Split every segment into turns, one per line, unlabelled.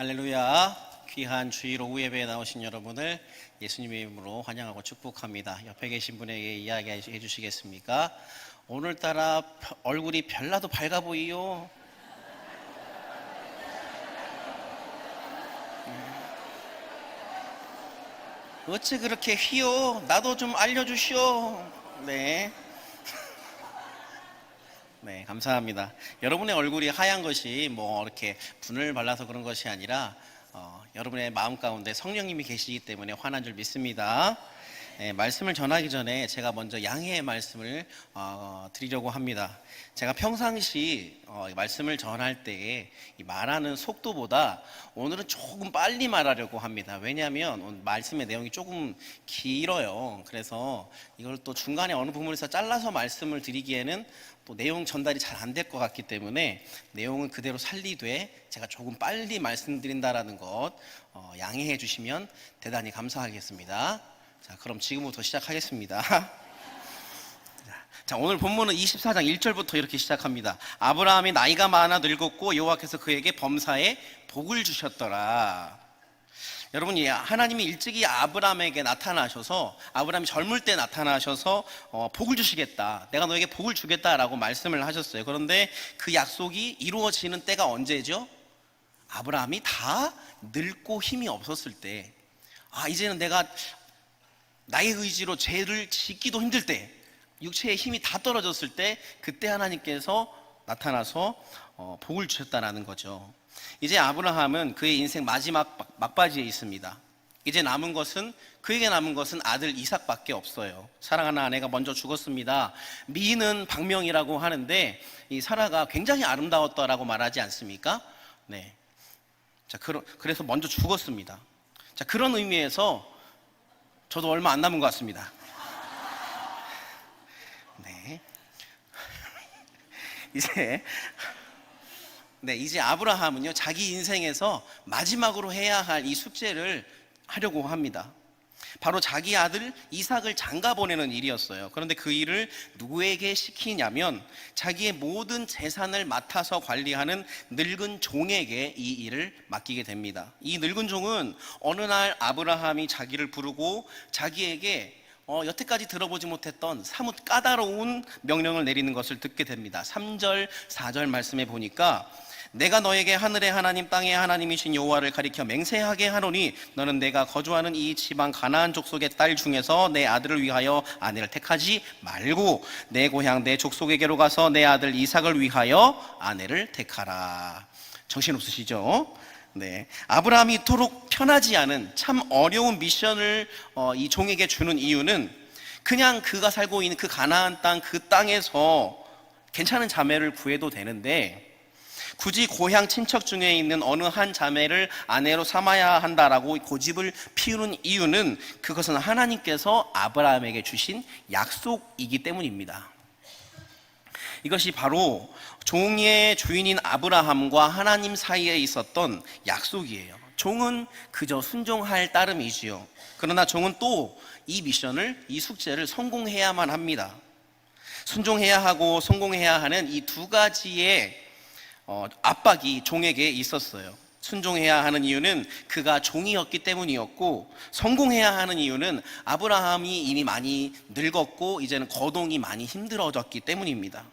할렐루야. 귀한 주일 오후 예배에 나오신 여러분을 예수님의 이름으로 환영하고 축복합니다. 옆에 계신 분에게 이야기해 주시겠습니까? 오늘따라 얼굴이 별나도 밝아 보이요. 어째 그렇게 휘요? 나도 좀 알려주시오. 네. 네, 감사합니다. 여러분의 얼굴이 하얀 것이 뭐 이렇게 분을 발라서 그런 것이 아니라 여러분의 마음 가운데 성령님이 계시기 때문에 화난 줄 믿습니다. 네, 말씀을 전하기 전에 제가 먼저 양해의 말씀을 드리려고 합니다. 제가 평상시 말씀을 전할 때에 이 말하는 속도보다 오늘은 조금 빨리 말하려고 합니다. 왜냐하면 오늘 말씀의 내용이 조금 길어요. 그래서 이걸 또 중간에 어느 부분에서 잘라서 말씀을 드리기에는 또 내용 전달이 잘 안 될 것 같기 때문에 내용은 그대로 살리되 제가 조금 빨리 말씀드린다라는 것 양해해 주시면 대단히 감사하겠습니다. 자, 그럼 지금부터 시작하겠습니다. 자, 오늘 본문은 24장 1절부터 이렇게 시작합니다. 아브라함이 나이가 많아 늙었고 여호와께서 그에게 범사에 복을 주셨더라. 여러분, 하나님이 일찍이 아브라함에게 나타나셔서 아브라함이 젊을 때 나타나셔서 복을 주시겠다, 내가 너에게 복을 주겠다라고 말씀을 하셨어요. 그런데 그 약속이 이루어지는 때가 언제죠? 아브라함이 다 늙고 힘이 없었을 때, 이제는 내가 나의 의지로 죄를 짓기도 힘들 때, 육체의 힘이 다 떨어졌을 때, 그때 하나님께서 나타나서 복을 주셨다는 거죠. 이제 아브라함은 그의 인생 마지막 막바지에 있습니다. 이제 그에게 남은 것은 아들 이삭밖에 없어요. 사랑하는 아내가 먼저 죽었습니다. 미인은 박명이라고 하는데 이 사라가 굉장히 아름다웠다라고 말하지 않습니까? 네. 자, 그래서 먼저 죽었습니다. 자, 그런 의미에서 저도 얼마 안 남은 것 같습니다. 네. 이제 아브라함은요, 자기 인생에서 마지막으로 해야 할 이 숙제를 하려고 합니다. 바로 자기 아들 이삭을 장가 보내는 일이었어요. 그런데 그 일을 누구에게 시키냐면 자기의 모든 재산을 맡아서 관리하는 늙은 종에게 이 일을 맡기게 됩니다. 이 늙은 종은 어느 날 아브라함이 자기를 부르고 자기에게 여태까지 들어보지 못했던 사뭇 까다로운 명령을 내리는 것을 듣게 됩니다. 3절, 4절 말씀에 보니까 내가 너에게 하늘의 하나님 땅의 하나님이신 여호와를 가리켜 맹세하게 하노니 너는 내가 거주하는 이 지방 가나안 족속의 딸 중에서 내 아들을 위하여 아내를 택하지 말고 내 고향 내 족속에게로 가서 내 아들 이삭을 위하여 아내를 택하라. 정신없으시죠? 네, 아브라함이 이토록 편하지 않은 참 어려운 미션을 이 종에게 주는 이유는 그냥 그가 살고 있는 그 가나안 땅, 그 땅에서 괜찮은 자매를 구해도 되는데 굳이 고향 친척 중에 있는 어느 한 자매를 아내로 삼아야 한다라고 고집을 피우는 이유는 그것은 하나님께서 아브라함에게 주신 약속이기 때문입니다. 이것이 바로 종의 주인인 아브라함과 하나님 사이에 있었던 약속이에요. 종은 그저 순종할 따름이지요. 그러나 종은 또 이 미션을, 이 숙제를 성공해야만 합니다. 순종해야 하고 성공해야 하는 이 두 가지의 압박이 종에게 있었어요. 순종해야 하는 이유는 그가 종이었기 때문이었고, 성공해야 하는 이유는 아브라함이 이미 많이 늙었고 이제는 거동이 많이 힘들어졌기 때문입니다.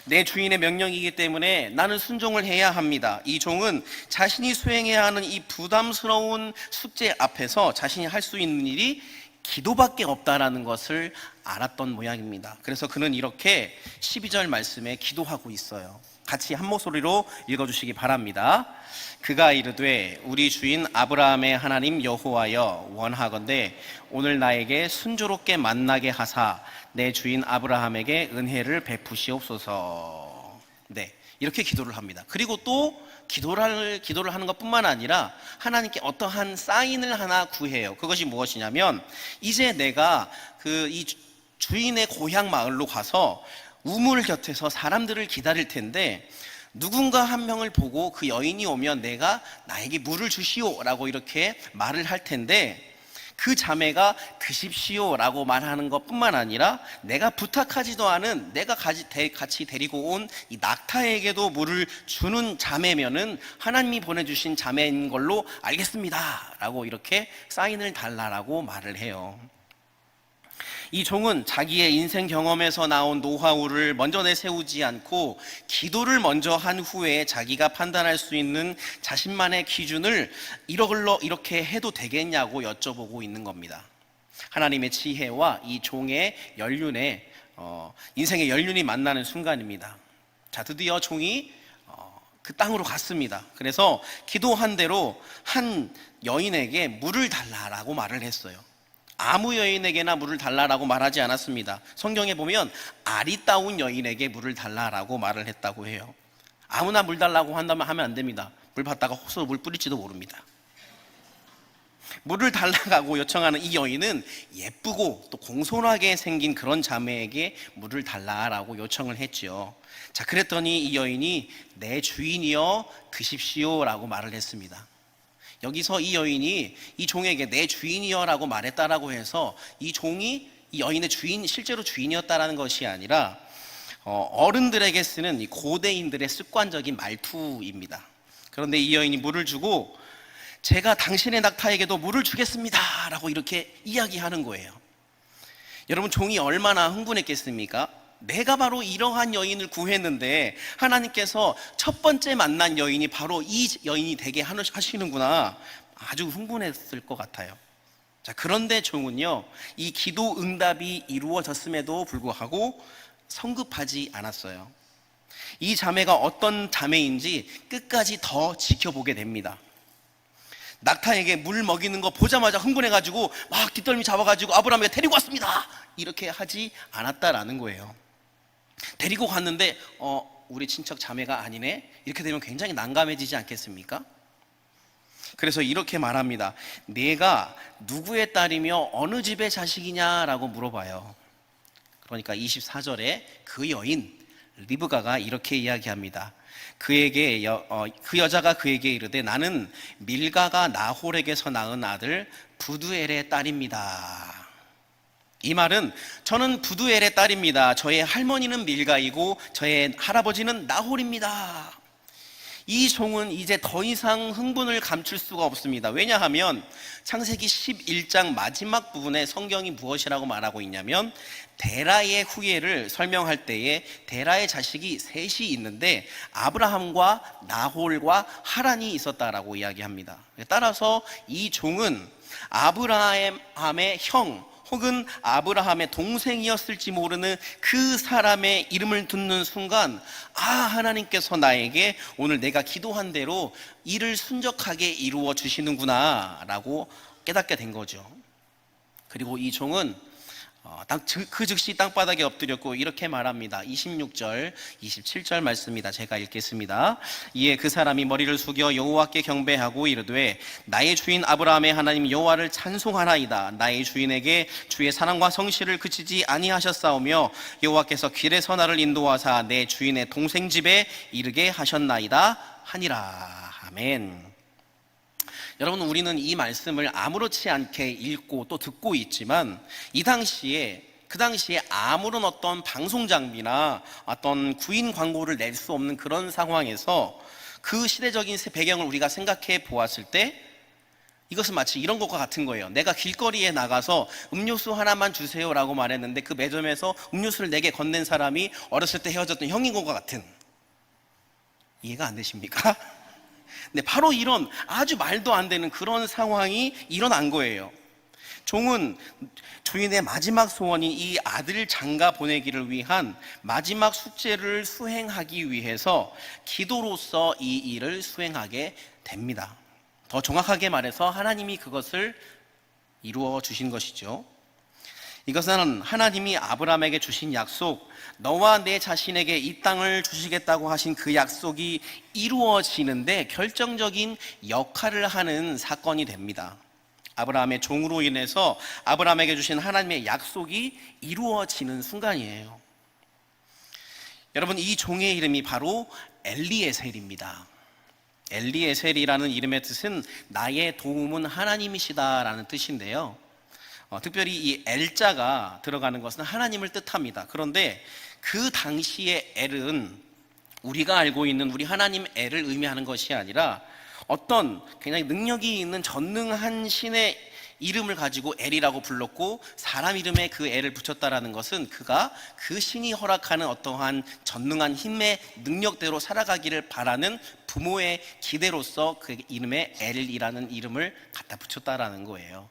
내 주인의 명령이기 때문에 나는 순종을 해야 합니다. 이 종은 자신이 수행해야 하는 이 부담스러운 숙제 앞에서 자신이 할 수 있는 일이 기도밖에 없다라는 것을 알았던 모양입니다. 그래서 그는 이렇게 12절 말씀에 기도하고 있어요. 같이 한 목소리로 읽어주시기 바랍니다. 그가 이르되 우리 주인 아브라함의 하나님 여호와여 원하건대 오늘 나에게 순조롭게 만나게 하사 내 주인 아브라함에게 은혜를 베푸시옵소서. 네, 이렇게 기도를 합니다. 그리고 또 기도를 하는 것뿐만 아니라 하나님께 어떠한 사인을 하나 구해요. 그것이 무엇이냐면 이제 내가 이 주인의 고향 마을로 가서 우물 곁에서 사람들을 기다릴 텐데 누군가 한 명을 보고 그 여인이 오면 나에게 물을 주시오 라고 이렇게 말을 할 텐데 그 자매가 드십시오라고 말하는 것뿐만 아니라 내가 부탁하지도 않은 내가 같이 데리고 온 이 낙타에게도 물을 주는 자매면은 하나님이 보내주신 자매인 걸로 알겠습니다 라고 이렇게 사인을 달라라고 말을 해요. 이 종은 자기의 인생 경험에서 나온 노하우를 먼저 내세우지 않고 기도를 먼저 한 후에 자기가 판단할 수 있는 자신만의 기준을 이렇게 해도 되겠냐고 여쭤보고 있는 겁니다. 하나님의 지혜와 이 종의 연륜에 인생의 연륜이 만나는 순간입니다. 자, 드디어 종이 그 땅으로 갔습니다. 그래서 기도한 대로 한 여인에게 물을 달라라고 말을 했어요. 아무 여인에게나 물을 달라라고 말하지 않았습니다. 성경에 보면 아리따운 여인에게 물을 달라라고 말을 했다고 해요. 아무나 물 달라고 한다면 하면 안 됩니다. 물 받다가 혹서 물 뿌릴지도 모릅니다. 물을 달라고 요청하는 이 여인은 예쁘고 또 공손하게 생긴 그런 자매에게 물을 달라라고 요청을 했죠. 자, 그랬더니 이 여인이 내 주인이여 드십시오 라고 말을 했습니다. 여기서 이 여인이 이 종에게 내 주인이여 라고 말했다라고 해서 이 종이 이 여인의 실제로 주인이었다라는 것이 아니라 어른들에게 쓰는 이 고대인들의 습관적인 말투입니다. 그런데 이 여인이 물을 주고 제가 당신의 낙타에게도 물을 주겠습니다 라고 이렇게 이야기하는 거예요. 여러분, 종이 얼마나 흥분했겠습니까? 내가 바로 이러한 여인을 구했는데 하나님께서 첫 번째 만난 여인이 바로 이 여인이 되게 하시는구나. 아주 흥분했을 것 같아요. 자, 그런데 종은요, 이 기도 응답이 이루어졌음에도 불구하고 성급하지 않았어요. 이 자매가 어떤 자매인지 끝까지 더 지켜보게 됩니다. 낙타에게 물 먹이는 거 보자마자 흥분해가지고 막 뒷덜미 잡아가지고 아브라함에게 데리고 왔습니다 이렇게 하지 않았다라는 거예요. 데리고 갔는데 우리 친척 자매가 아니네 이렇게 되면 굉장히 난감해지지 않겠습니까? 그래서 이렇게 말합니다. 내가 누구의 딸이며 어느 집의 자식이냐라고 물어봐요. 그러니까 24절에 그 여인 리브가가 이렇게 이야기합니다. 그 여자가 그에게 이르되 나는 밀가가 나홀에게서 낳은 아들 부두엘의 딸입니다. 이 말은 저는 부두엘의 딸입니다. 저의 할머니는 밀가이고 저의 할아버지는 나홀입니다. 이 종은 이제 더 이상 흥분을 감출 수가 없습니다. 왜냐하면 창세기 11장 마지막 부분에 성경이 무엇이라고 말하고 있냐면 데라의 후예를 설명할 때에 데라의 자식이 셋이 있는데 아브라함과 나홀과 하란이 있었다라고 이야기합니다. 따라서 이 종은 아브라함의 형 혹은 아브라함의 동생이었을지 모르는 그 사람의 이름을 듣는 순간 하나님께서 나에게 오늘 내가 기도한 대로 일을 순적하게 이루어 주시는구나 라고 깨닫게 된 거죠. 그리고 이 종은 그 즉시 땅바닥에 엎드렸고 이렇게 말합니다. 26절, 27절 말씀입니다. 제가 읽겠습니다. 이에 그 사람이 머리를 숙여 여호와께 경배하고 이르되 나의 주인 아브라함의 하나님 여호와를 찬송하나이다. 나의 주인에게 주의 사랑과 성실을 그치지 아니하셨사오며 여호와께서 길에서 나를 인도하사 내 주인의 동생 집에 이르게 하셨나이다 하니라. 아멘. 여러분, 우리는 이 말씀을 아무렇지 않게 읽고 또 듣고 있지만 그 당시에 아무런 어떤 방송 장비나 어떤 구인 광고를 낼 수 없는 그런 상황에서 그 시대적인 배경을 우리가 생각해 보았을 때 이것은 마치 이런 것과 같은 거예요. 내가 길거리에 나가서 음료수 하나만 주세요라고 말했는데 그 매점에서 음료수를 내게 건넨 사람이 어렸을 때 헤어졌던 형인 것과 같은, 이해가 안 되십니까? 네, 바로 이런 아주 말도 안 되는 그런 상황이 일어난 거예요. 종은 주인의 마지막 소원인 이 아들 장가 보내기를 위한 마지막 숙제를 수행하기 위해서 기도로서 이 일을 수행하게 됩니다. 더 정확하게 말해서 하나님이 그것을 이루어 주신 것이죠. 이것은 하나님이 아브라함에게 주신 약속, 너와 내 자신에게 이 땅을 주시겠다고 하신 그 약속이 이루어지는데 결정적인 역할을 하는 사건이 됩니다. 아브라함의 종으로 인해서 아브라함에게 주신 하나님의 약속이 이루어지는 순간이에요. 여러분, 이 종의 이름이 바로 엘리에셀입니다. 엘리에셀이라는 이름의 뜻은 나의 도움은 하나님이시다라는 뜻인데요. 특별히 이 엘자가 들어가는 것은 하나님을 뜻합니다. 그런데 그 당시의 엘은 우리가 알고 있는 우리 하나님 엘을 의미하는 것이 아니라 어떤 굉장히 능력이 있는 전능한 신의 이름을 가지고 엘이라고 불렀고, 사람 이름에 그 엘을 붙였다라는 것은 그가 그 신이 허락하는 어떠한 전능한 힘의 능력대로 살아가기를 바라는 부모의 기대로서 그 이름에 엘이라는 이름을 갖다 붙였다라는 거예요.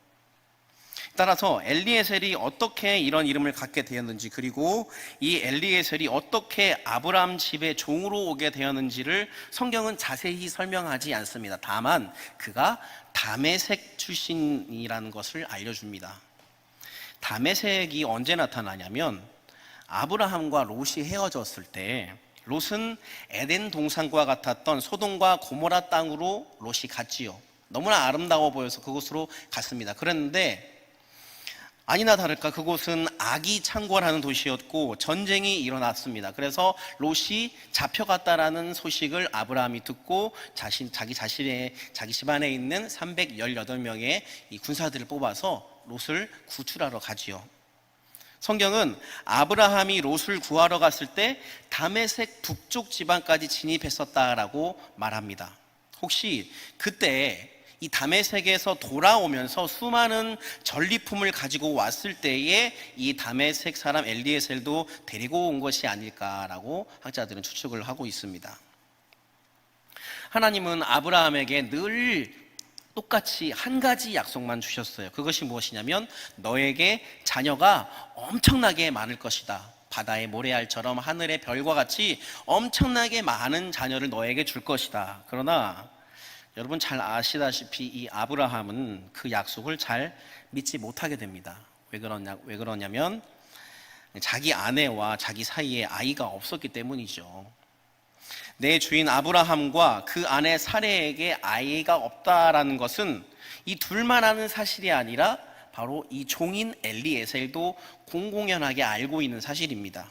따라서 엘리에셀이 어떻게 이런 이름을 갖게 되었는지, 그리고 이 엘리에셀이 어떻게 아브라함 집에 종으로 오게 되었는지를 성경은 자세히 설명하지 않습니다. 다만 그가 다메섹 출신이라는 것을 알려줍니다. 다메섹이 언제 나타나냐면 아브라함과 롯이 헤어졌을 때, 롯은 에덴 동산과 같았던 소돔과 고모라 땅으로 롯이 갔지요. 너무나 아름다워 보여서 그곳으로 갔습니다. 그랬는데 아니나 다를까 그곳은 악이 창궐하는 도시였고 전쟁이 일어났습니다. 그래서 롯이 잡혀갔다라는 소식을 아브라함이 듣고 자기 집안에 있는 318명의 이 군사들을 뽑아서 롯을 구출하러 가지요. 성경은 아브라함이 롯을 구하러 갔을 때 다메섹 북쪽 지방까지 진입했었다라고 말합니다. 혹시 그때 이 다메섹에서 돌아오면서 수많은 전리품을 가지고 왔을 때에 이 다메섹 사람 엘리에셀도 데리고 온 것이 아닐까라고 학자들은 추측을 하고 있습니다. 하나님은 아브라함에게 늘 똑같이 한 가지 약속만 주셨어요. 그것이 무엇이냐면 너에게 자녀가 엄청나게 많을 것이다. 바다의 모래알처럼 하늘의 별과 같이 엄청나게 많은 자녀를 너에게 줄 것이다. 그러나 여러분 잘 아시다시피 이 아브라함은 그 약속을 잘 믿지 못하게 됩니다. 왜 그러냐면 자기 아내와 자기 사이에 아이가 없었기 때문이죠. 내 주인 아브라함과 그 아내 사레에게 아이가 없다라는 것은 이 둘만 아는 사실이 아니라 바로 이 종인 엘리에셀도 공공연하게 알고 있는 사실입니다.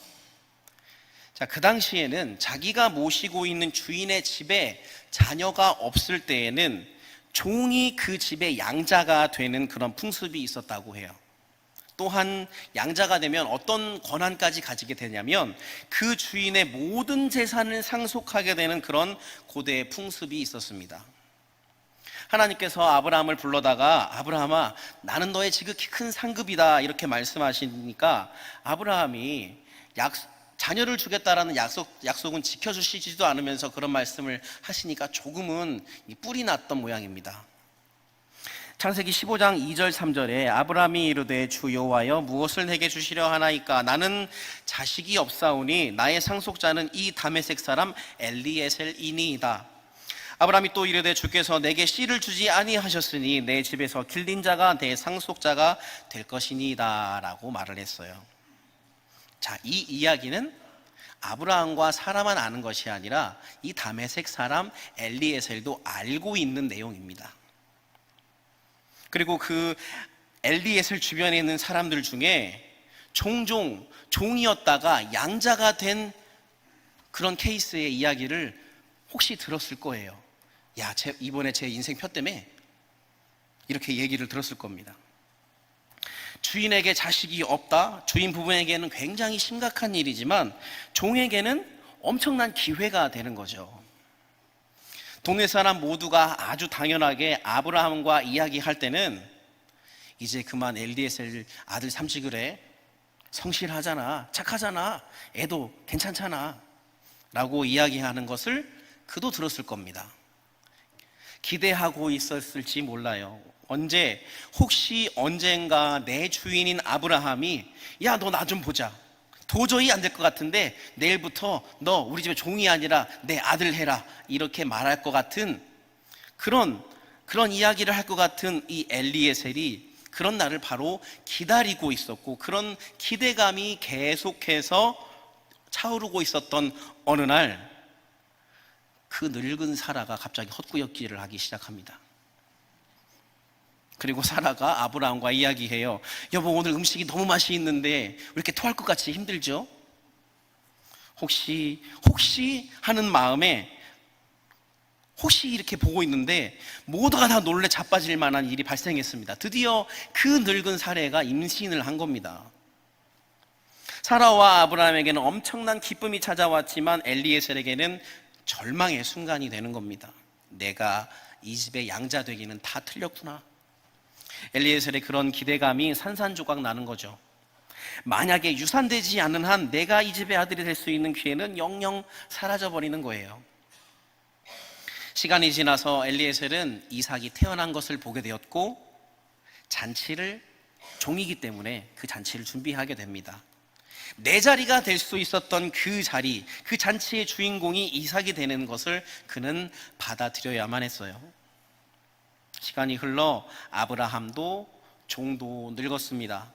자, 그 당시에는 자기가 모시고 있는 주인의 집에 자녀가 없을 때에는 종이 그 집의 양자가 되는 그런 풍습이 있었다고 해요. 또한 양자가 되면 어떤 권한까지 가지게 되냐면 그 주인의 모든 재산을 상속하게 되는 그런 고대의 풍습이 있었습니다. 하나님께서 아브라함을 불러다가 아브라함아 나는 너의 지극히 큰 상급이다 이렇게 말씀하시니까 아브라함이 자녀를 주겠다라는 약속은 지켜주시지도 않으면서 그런 말씀을 하시니까 조금은 뿔이 났던 모양입니다. 창세기 15장 2절 3절에 아브라함이 이르되 주 여호와여 무엇을 내게 주시려 하나이까 나는 자식이 없사오니 나의 상속자는 이 다메섹 사람 엘리에셀이니이다. 아브라함이 또 이르되 주께서 내게 씨를 주지 아니하셨으니 내 집에서 길린 자가 내 상속자가 될 것이니이다 라고 말을 했어요. 자, 이 이야기는 아브라함과 사라만 아는 것이 아니라 이 다메섹 사람 엘리에셀도 알고 있는 내용입니다. 그리고 그 엘리에셀 주변에 있는 사람들 중에 종종 종이었다가 양자가 된 그런 케이스의 이야기를 혹시 들었을 거예요. 야, 이번에 제 인생 표 때문에 이렇게 얘기를 들었을 겁니다. 주인에게 자식이 없다. 주인 부부에게는 굉장히 심각한 일이지만 종에게는 엄청난 기회가 되는 거죠. 동네 사람 모두가 아주 당연하게 아브라함과 이야기할 때는 이제 그만 엘리에셀 아들 삼식을 해. 성실하잖아. 착하잖아. 애도 괜찮잖아. 라고 이야기하는 것을 그도 들었을 겁니다. 기대하고 있었을지 몰라요. 혹시 언젠가 내 주인인 아브라함이 야, 너 나 좀 보자. 도저히 안 될 것 같은데 내일부터 너 우리 집에 종이 아니라 내 아들 해라. 이렇게 말할 것 같은 그런 이야기를 할 것 같은 이 엘리에셀이 그런 날을 바로 기다리고 있었고 그런 기대감이 계속해서 차오르고 있었던 어느 날 그 늙은 사라가 갑자기 헛구역질을 하기 시작합니다. 그리고 사라가 아브라함과 이야기해요. 여보, 오늘 음식이 너무 맛이 있는데 왜 이렇게 토할 것 같이 힘들죠? 혹시 하는 마음에 혹시 이렇게 보고 있는데 모두가 다 놀래 자빠질 만한 일이 발생했습니다. 드디어 그 늙은 사례가 임신을 한 겁니다. 사라와 아브라함에게는 엄청난 기쁨이 찾아왔지만 엘리에셀에게는 절망의 순간이 되는 겁니다. 내가 이 집의 양자 되기는 다 틀렸구나. 엘리에셀의 그런 기대감이 산산조각 나는 거죠. 만약에 유산되지 않는 한 내가 이 집의 아들이 될 수 있는 기회는 영영 사라져버리는 거예요. 시간이 지나서 엘리에셀은 이삭이 태어난 것을 보게 되었고 잔치를, 종이기 때문에 그 잔치를 준비하게 됩니다. 내 자리가 될 수 있었던 그 자리, 그 잔치의 주인공이 이삭이 되는 것을 그는 받아들여야만 했어요. 시간이 흘러 아브라함도 종도 늙었습니다.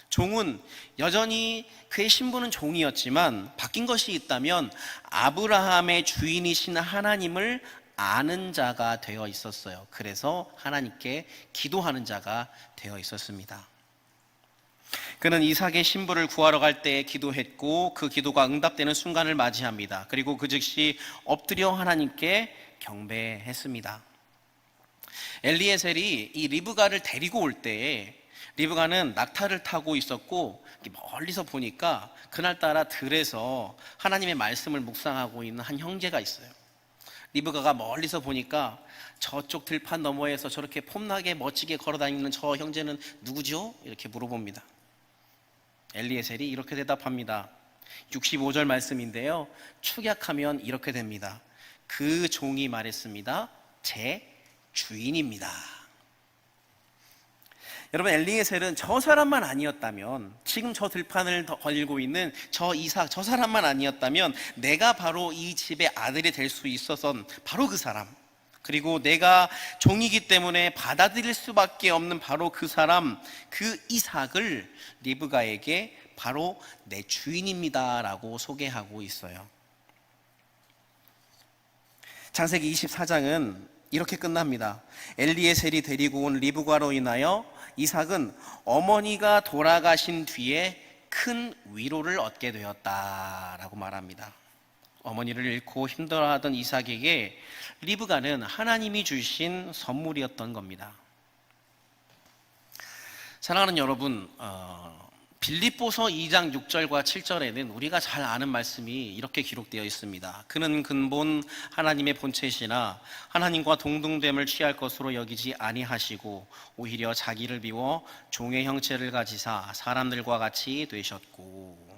종은 여전히 그의 신분은 종이었지만 바뀐 것이 있다면 아브라함의 주인이신 하나님을 아는 자가 되어 있었어요. 그래서 하나님께 기도하는 자가 되어 있었습니다. 그는 이삭의 신부를 구하러 갈 때 기도했고 그 기도가 응답되는 순간을 맞이합니다. 그리고 그 즉시 엎드려 하나님께 경배했습니다. 엘리에셀이 이 리브가를 데리고 올 때에 리브가는 낙타를 타고 있었고 멀리서 보니까 그날따라 들에서 하나님의 말씀을 묵상하고 있는 한 형제가 있어요. 리브가가 멀리서 보니까 저쪽 들판 너머에서 저렇게 폼나게 멋지게 걸어다니는 저 형제는 누구죠? 이렇게 물어봅니다. 엘리에셀이 이렇게 대답합니다. 65절 말씀인데요, 축약하면 이렇게 됩니다. 그 종이 말했습니다. 제 주인입니다. 여러분, 엘리에셀은 저 사람만 아니었다면, 지금 저 들판을 걸고 있는 저 이삭, 저 사람만 아니었다면 내가 바로 이 집의 아들이 될 수 있어선 바로 그 사람, 그리고 내가 종이기 때문에 받아들일 수밖에 없는 바로 그 사람, 그 이삭을 리브가에게 바로 내 주인입니다 라고 소개하고 있어요. 창세기 24장은 이렇게 끝납니다. 엘리에셀이 데리고 온 리브가로 인하여 이삭은 어머니가 돌아가신 뒤에 큰 위로를 얻게 되었다라고 말합니다. 어머니를 잃고 힘들어하던 이삭에게 리브가는 하나님이 주신 선물이었던 겁니다. 사랑하는 여러분, 빌립보서 2장 6절과 7절에는 우리가 잘 아는 말씀이 이렇게 기록되어 있습니다. 그는 근본 하나님의 본체시나 하나님과 동등됨을 취할 것으로 여기지 아니하시고 오히려 자기를 비워 종의 형체를 가지사 사람들과 같이 되셨고.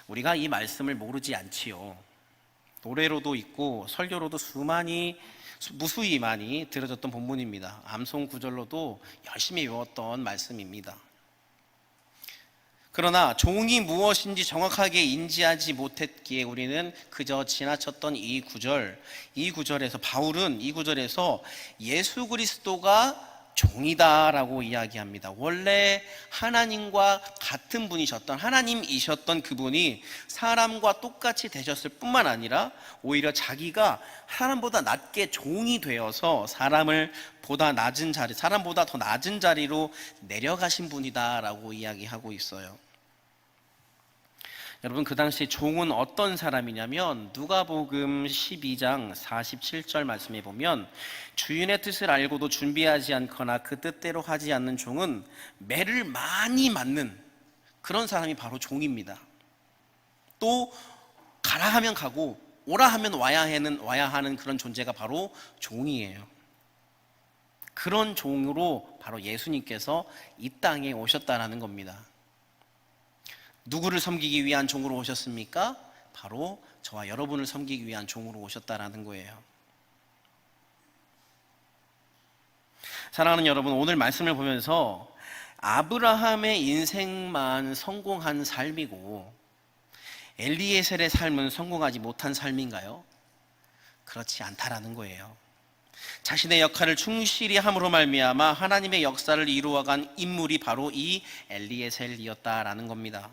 우리가 이 말씀을 모르지 않지요. 노래로도 있고 설교로도 무수히 많이 들어졌던 본문입니다. 암송 구절로도 열심히 외웠던 말씀입니다. 그러나 종이 무엇인지 정확하게 인지하지 못했기에 우리는 그저 지나쳤던 이 구절에서 바울은 이 구절에서 예수 그리스도가 종이다라고 이야기합니다. 원래 하나님과 같은 분이셨던, 하나님이셨던 그분이 사람과 똑같이 되셨을 뿐만 아니라 오히려 자기가 사람보다 낮게 종이 되어서 사람보다 더 낮은 자리로 내려가신 분이다라고 이야기하고 있어요. 여러분, 그 당시 종은 어떤 사람이냐면 누가복음 12장 47절 말씀에 보면 주인의 뜻을 알고도 준비하지 않거나 그 뜻대로 하지 않는 종은 매를 많이 맞는 그런 사람이 바로 종입니다. 또 가라 하면 가고 오라 하면 와야 하는 그런 존재가 바로 종이에요. 그런 종으로 바로 예수님께서 이 땅에 오셨다라는 겁니다. 누구를 섬기기 위한 종으로 오셨습니까? 바로 저와 여러분을 섬기기 위한 종으로 오셨다라는 거예요. 사랑하는 여러분, 오늘 말씀을 보면서 아브라함의 인생만 성공한 삶이고 엘리에셀의 삶은 성공하지 못한 삶인가요? 그렇지 않다라는 거예요. 자신의 역할을 충실히 함으로 말미암아 하나님의 역사를 이루어간 인물이 바로 이 엘리에셀이었다라는 겁니다.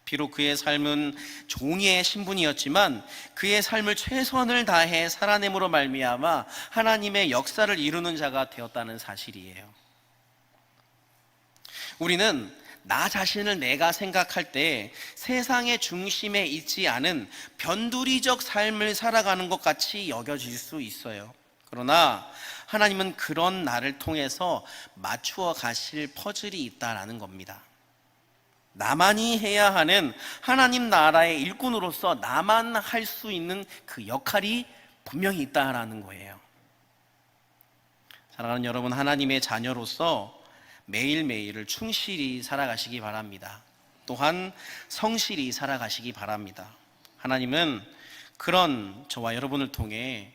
비록 그의 삶은 종이의 신분이었지만 그의 삶을 최선을 다해 살아냄으로 말미암아 하나님의 역사를 이루는 자가 되었다는 사실이에요. 우리는 나 자신을 내가 생각할 때 세상의 중심에 있지 않은 변두리적 삶을 살아가는 것 같이 여겨질 수 있어요. 그러나 하나님은 그런 나를 통해서 맞추어 가실 퍼즐이 있다라는 겁니다. 나만이 해야 하는 하나님 나라의 일꾼으로서 나만 할 수 있는 그 역할이 분명히 있다라는 거예요. 사랑하는 여러분, 하나님의 자녀로서 매일매일을 충실히 살아가시기 바랍니다. 또한 성실히 살아가시기 바랍니다. 하나님은 그런 저와 여러분을 통해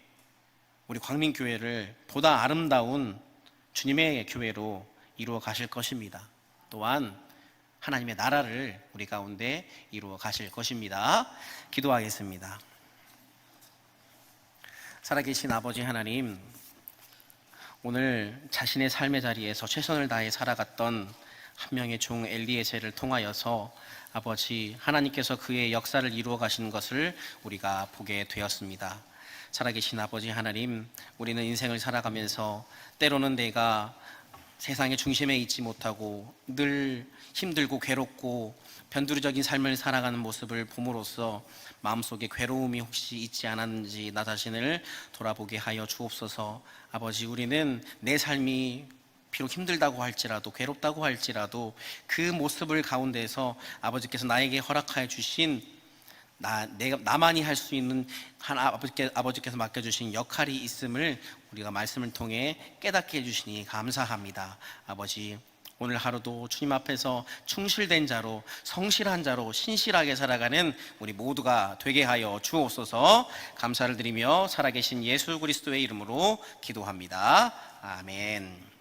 우리 광민교회를 보다 아름다운 주님의 교회로 이루어 가실 것입니다. 또한 하나님의 나라를 우리 가운데 이루어 가실 것입니다. 기도하겠습니다. 살아계신 아버지 하나님, 오늘 자신의 삶의 자리에서 최선을 다해 살아갔던 한 명의 종 엘리에셀을 통하여서 아버지 하나님께서 그의 역사를 이루어 가시는 것을 우리가 보게 되었습니다. 살아계신 아버지 하나님, 우리는 인생을 살아가면서 때로는 내가 세상의 중심에 있지 못하고 늘 힘들고 괴롭고 변두리적인 삶을 살아가는 모습을 봄으로써 마음속에 괴로움이 혹시 있지 않았는지 나 자신을 돌아보게 하여 주옵소서. 아버지, 우리는 내 삶이 비록 힘들다고 할지라도 괴롭다고 할지라도 그 모습을 가운데서 아버지께서 나에게 허락하여 주신 나만이 할 수 있는 아버지께서 맡겨주신 역할이 있음을 우리가 말씀을 통해 깨닫게 해주시니 감사합니다. 아버지, 오늘 하루도 주님 앞에서 충실된 자로, 성실한 자로 신실하게 살아가는 우리 모두가 되게 하여 주옵소서. 감사를 드리며 살아계신 예수 그리스도의 이름으로 기도합니다. 아멘.